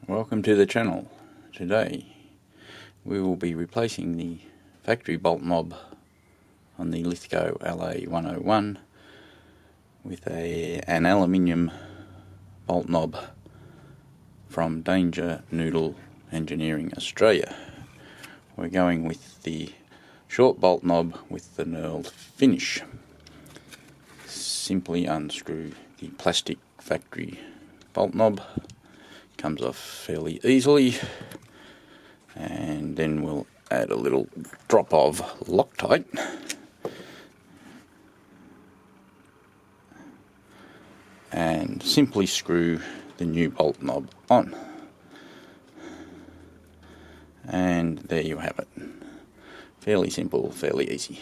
Welcome to the channel. Today we will be replacing the factory bolt knob on the Lithgow LA101 with an aluminium bolt knob from Danger Noodle Engineering Australia. We're going with the short bolt knob with the knurled finish. Simply unscrew the plastic factory bolt knob. Comes off fairly easily, and then we'll add a little drop of Loctite and simply screw the new bolt knob on, and there you have it. Fairly simple, fairly easy.